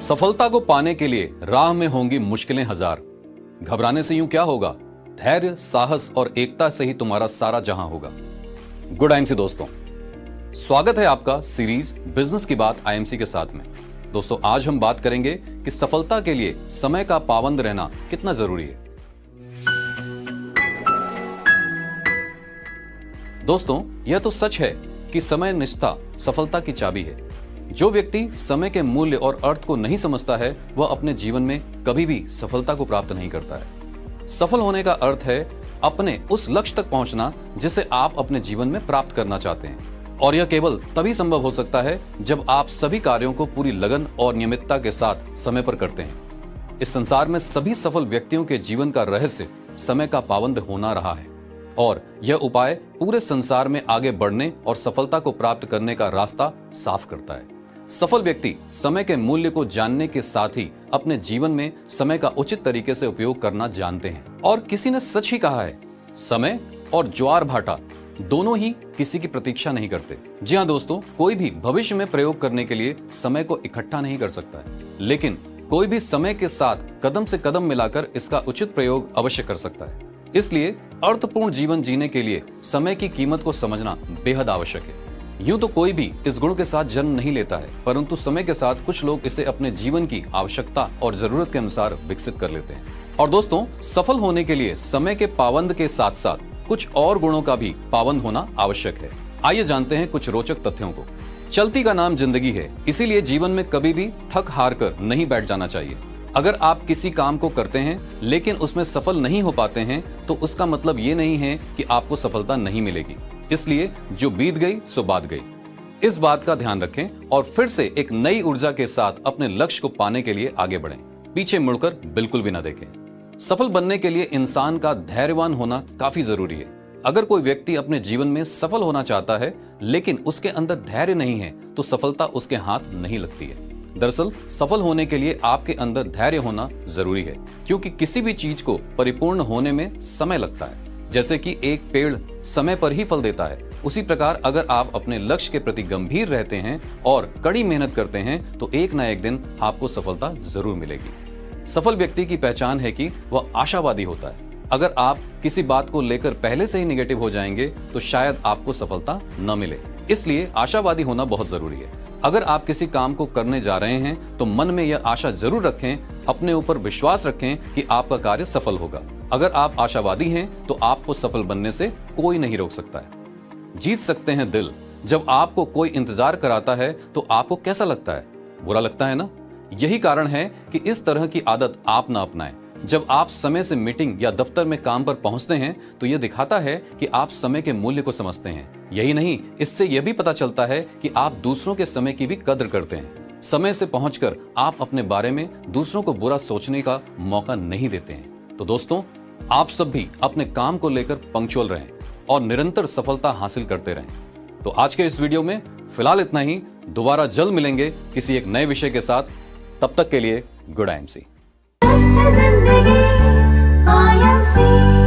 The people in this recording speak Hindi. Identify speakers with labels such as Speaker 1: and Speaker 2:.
Speaker 1: सफलता को पाने के लिए राह में होंगी मुश्किलें हजार। घबराने से यूं क्या होगा, धैर्य, साहस और एकता से ही तुम्हारा सारा जहां होगा। गुड आईएमसी दोस्तों, स्वागत है आपका सीरीज बिजनेस की बात आईएमसी के साथ में। दोस्तों, आज हम बात करेंगे कि सफलता के लिए समय का पाबंद रहना कितना जरूरी है। दोस्तों, यह तो सच है कि समय निष्ठा सफलता की चाबी है। जो व्यक्ति समय के मूल्य और अर्थ को नहीं समझता है, वह अपने जीवन में कभी भी सफलता को प्राप्त नहीं करता है। सफल होने का अर्थ है अपने उस लक्ष्य तक पहुंचना जिसे आप अपने जीवन में प्राप्त करना चाहते हैं, और यह केवल तभी संभव हो सकता है जब आप सभी कार्यों को पूरी लगन और नियमितता के साथ समय पर करते हैं। इस संसार में सभी सफल व्यक्तियों के जीवन का रहस्य समय का पाबंद होना रहा है, और यह उपाय पूरे संसार में आगे बढ़ने और सफलता को प्राप्त करने का रास्ता साफ करता है। सफल व्यक्ति समय के मूल्य को जानने के साथ ही अपने जीवन में समय का उचित तरीके से उपयोग करना जानते हैं। और किसी ने सच ही कहा है, समय और ज्वार भाटा दोनों ही किसी की प्रतीक्षा नहीं करते। जी हाँ दोस्तों, कोई भी भविष्य में प्रयोग करने के लिए समय को इकट्ठा नहीं कर सकता है, लेकिन कोई भी समय के साथ कदम से कदम मिलाकर इसका उचित प्रयोग अवश्य कर सकता है। इसलिए अर्थपूर्ण जीवन जीने के लिए समय की कीमत को समझना बेहद आवश्यक है। यूं तो कोई भी इस गुण के साथ जन्म नहीं लेता है, परंतु समय के साथ कुछ लोग इसे अपने जीवन की आवश्यकता और जरूरत के अनुसार विकसित कर लेते हैं। और दोस्तों, सफल होने के लिए समय के पाबंद के साथ साथ कुछ और गुणों का भी पाबंद होना आवश्यक है। आइए जानते हैं कुछ रोचक तथ्यों को। चलती का नाम जिंदगी है, इसीलिए जीवन में कभी भी थक हार कर नहीं बैठ जाना चाहिए। अगर आप किसी काम को करते हैं लेकिन उसमें सफल नहीं हो पाते हैं, तो उसका मतलब ये नहीं है कि आपको सफलता नहीं मिलेगी। इसलिए जो बीत गई सो बात गई, इस बात का ध्यान रखें और फिर से एक नई ऊर्जा के साथ अपने लक्ष्य को पाने के लिए आगे बढ़ें। पीछे मुड़कर बिल्कुल भी ना देखें। सफल बनने के लिए इंसान का धैर्यवान होना काफी जरूरी है। अगर कोई व्यक्ति अपने जीवन में सफल होना चाहता है लेकिन उसके अंदर धैर्य नहीं है, तो सफलता उसके हाथ नहीं लगती है। दरअसल सफल होने के लिए आपके अंदर धैर्य होना जरूरी है, क्योंकि किसी भी चीज को परिपूर्ण होने में समय लगता है। जैसे कि एक पेड़ समय पर ही फल देता है, उसी प्रकार अगर आप अपने लक्ष्य के प्रति गंभीर रहते हैं और कड़ी मेहनत करते हैं, तो एक ना एक दिन आपको सफलता जरूर मिलेगी। सफल व्यक्ति की पहचान है कि वह आशावादी होता है। अगर आप किसी बात को लेकर पहले से ही निगेटिव हो जाएंगे, तो शायद आपको सफलता न मिले। इसलिए आशावादी होना बहुत जरूरी है। अगर आप किसी काम को करने जा रहे हैं, तो मन में यह आशा जरूर रखें, अपने ऊपर विश्वास रखें कि आपका कार्य सफल होगा। अगर आप आशावादी हैं, तो आपको सफल बनने से कोई नहीं रोक सकता है। जीत सकते हैं दिल। जब आपको कोई इंतजार कराता है, तो आपको कैसा लगता है? बुरा लगता है ना? यही कारण है कि इस तरह की आदत आप ना अपनाएं। जब आप समय से मीटिंग या दफ्तर में काम पर पहुंचते हैं, तो यह दिखाता है कि आप समय के मूल्य को समझते हैं। यही नहीं, इससे यह भी पता चलता है कि आप दूसरों के समय की भी कद्र करते हैं। समय से पहुंचकर आप अपने बारे में दूसरों को बुरा सोचने का मौका नहीं देते हैं। तो दोस्तों, आप सब भी अपने काम को लेकर पंक्चुअल रहें और निरंतर सफलता हासिल करते रहें। तो आज के इस वीडियो में फिलहाल इतना ही। दोबारा जल्द मिलेंगे किसी एक नए विषय के साथ। तब तक के लिए गुड आईएमसी।
Speaker 2: जिंदगी IMC।